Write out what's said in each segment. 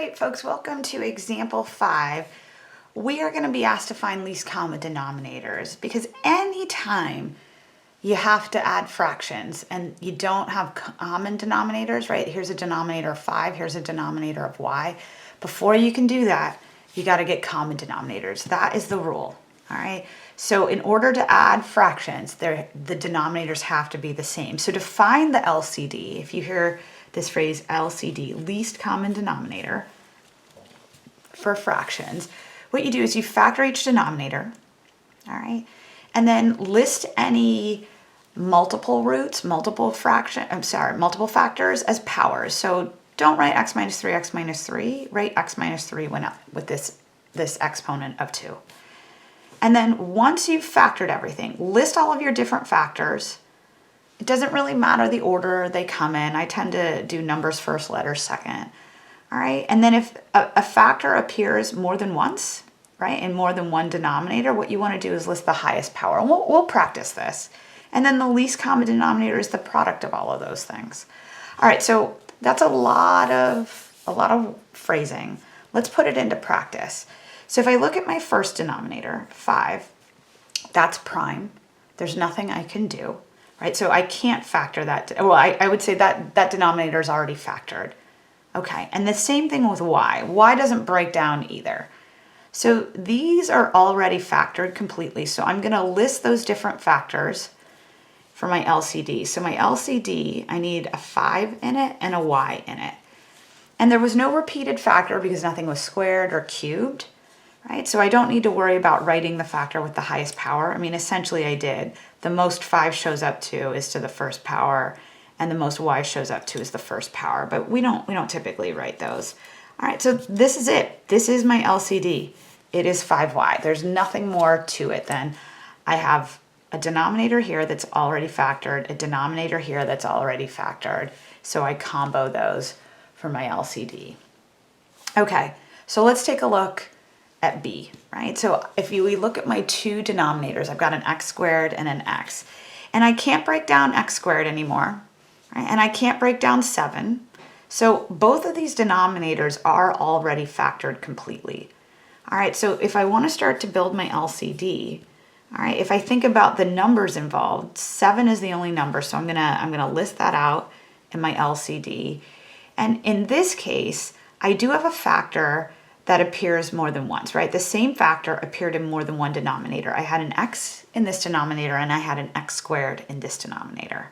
right, folks, welcome to example 5. We are going to be asked to find least common denominators because anytime you have to add fractions and you don't have common denominators, right? Here's a denominator of 5, here's a denominator of y. Before you can do that, you got to get common denominators. That is the rule, all right? So in order to add fractions, the denominators have to be the same. So to find the LCD, if you hear this phrase LCD, least common denominator for fractions, what you do is you factor each denominator, all right? And then list any multiple roots, multiple factors as powers. So don't write x minus 3, x minus 3, write x minus 3 with this exponent of 2. And then once you've factored everything, list all of your different factors. It doesn't really matter the order they come in. I tend to do numbers first, letters second. All right, and then if a factor appears more than once, right, in more than one denominator, what you want to do is list the highest power. And we'll practice this. And then the least common denominator is the product of all of those things. All right, so that's a lot of phrasing. Let's put it into practice. So if I look at my first denominator, 5, that's prime. There's nothing I can do, right? So I can't factor that. Well, I would say that denominator is already factored. Okay, and the same thing with y. Y doesn't break down either. So these are already factored completely. So I'm going to list those different factors for my LCD. So my LCD, I need a 5 in it and a y in it. And there was no repeated factor because nothing was squared or cubed, right? So I don't need to worry about writing the factor with the highest power. I mean, essentially I did. The most 5 shows up to is to the first power, and the most y shows up to is the first power, but we don't typically write those. All right, so this is it. This is my LCD. It is 5y. There's nothing more to it than I have a denominator here that's already factored, a denominator here that's already factored, so I combo those for my LCD. Okay, so let's take a look at b, right? So if we look at my two denominators, I've got an x squared and an x, and I can't break down x squared anymore, right? And I can't break down 7. So both of these denominators are already factored completely. All right, so if I want to start to build my LCD, all right, if I think about the numbers involved, 7 is the only number, so I'm gonna list that out in my LCD. And in this case, I do have a factor that appears more than once, right? The same factor appeared in more than one denominator. I had an x in this denominator and I had an x squared in this denominator.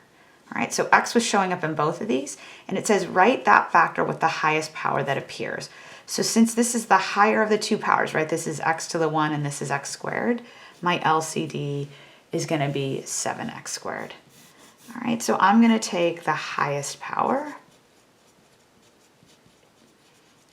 All right, so x was showing up in both of these, and it says write that factor with the highest power that appears. So since this is the higher of the two powers, right, this is x to the 1 and this is x squared, my LCD is going to be 7x squared. All right, so I'm going to take the highest power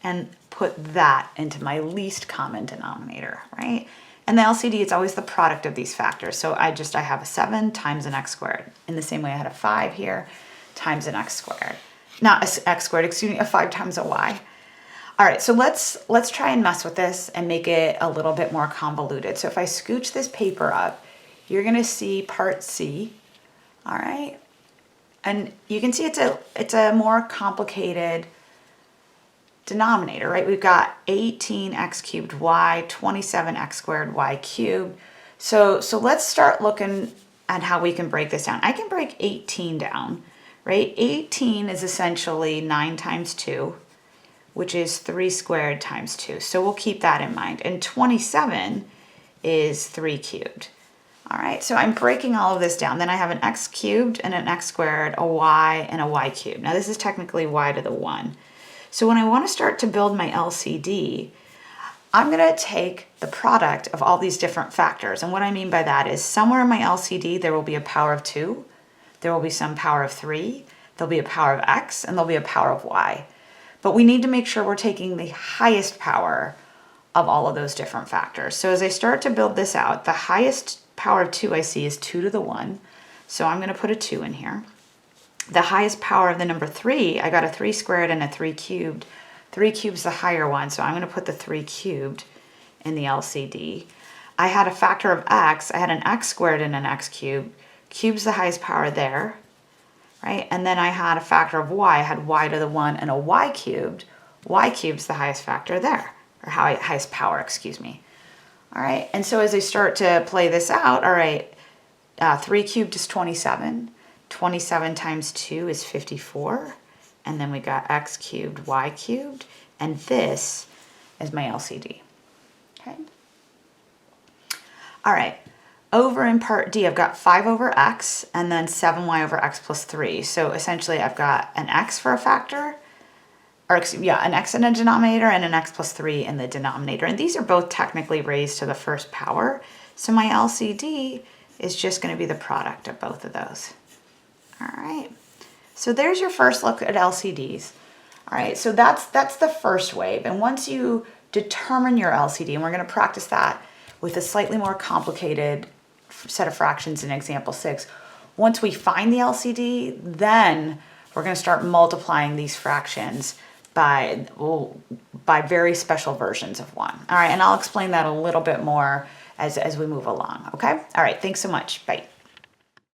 and put that into my least common denominator, right? And the LCD, it's always the product of these factors. So I have a 7 times an x squared. In the same way I had a 5 here times an x squared. Not a x squared, excuse me, a 5 times a y. All right, so let's try and mess with this and make it a little bit more convoluted. So if I scooch this paper up, you're gonna see part C, all right? And you can see it's a more complicated denominator, right? We've got 18x cubed y, 27x squared y cubed. So let's start looking at how we can break this down. I can break 18 down, right? 18 is essentially 9 times 2, which is 3 squared times 2. So we'll keep that in mind. And 27 is 3 cubed. All right, so I'm breaking all of this down. Then I have an x cubed and an x squared, a y and a y cubed. Now this is technically y to the 1. So when I want to start to build my LCD, I'm going to take the product of all these different factors. And what I mean by that is somewhere in my LCD, there will be a power of 2, there will be some power of 3, there'll be a power of x, and there'll be a power of y. But we need to make sure we're taking the highest power of all of those different factors. So as I start to build this out, the highest power of 2 I see is 2 to the 1. So I'm going to put a 2 in here. The highest power of the number 3, I got a 3 squared and a 3 cubed. 3 cubed is the higher one, so I'm going to put the 3 cubed in the LCD. I had a factor of x. I had an x squared and an x cubed. Cube's the highest power there, right? And then I had a factor of y. I had y to the 1 and a y cubed. y cubed's the highest factor there, or highest power, excuse me. All right, and so as I start to play this out, all right, 3 cubed is 27. 27 times 2 is 54. And then we got x cubed, y cubed. And this is my LCD. Okay. All right. Over in part D, I've got 5 over x and then 7y over x plus 3. So essentially I've got an x for a factor, or an x in a denominator and an x plus 3 in the denominator. And these are both technically raised to the first power. So my LCD is just going to be the product of both of those. All right. So there's your first look at LCDs. All right. So that's the first wave. And once you determine your LCD, and we're going to practice that with a slightly more complicated set of fractions in example 6. Once we find the LCD, then we're going to start multiplying these fractions by very special versions of 1. All right, and I'll explain that a little bit more as we move along, okay? All right, thanks so much. Bye.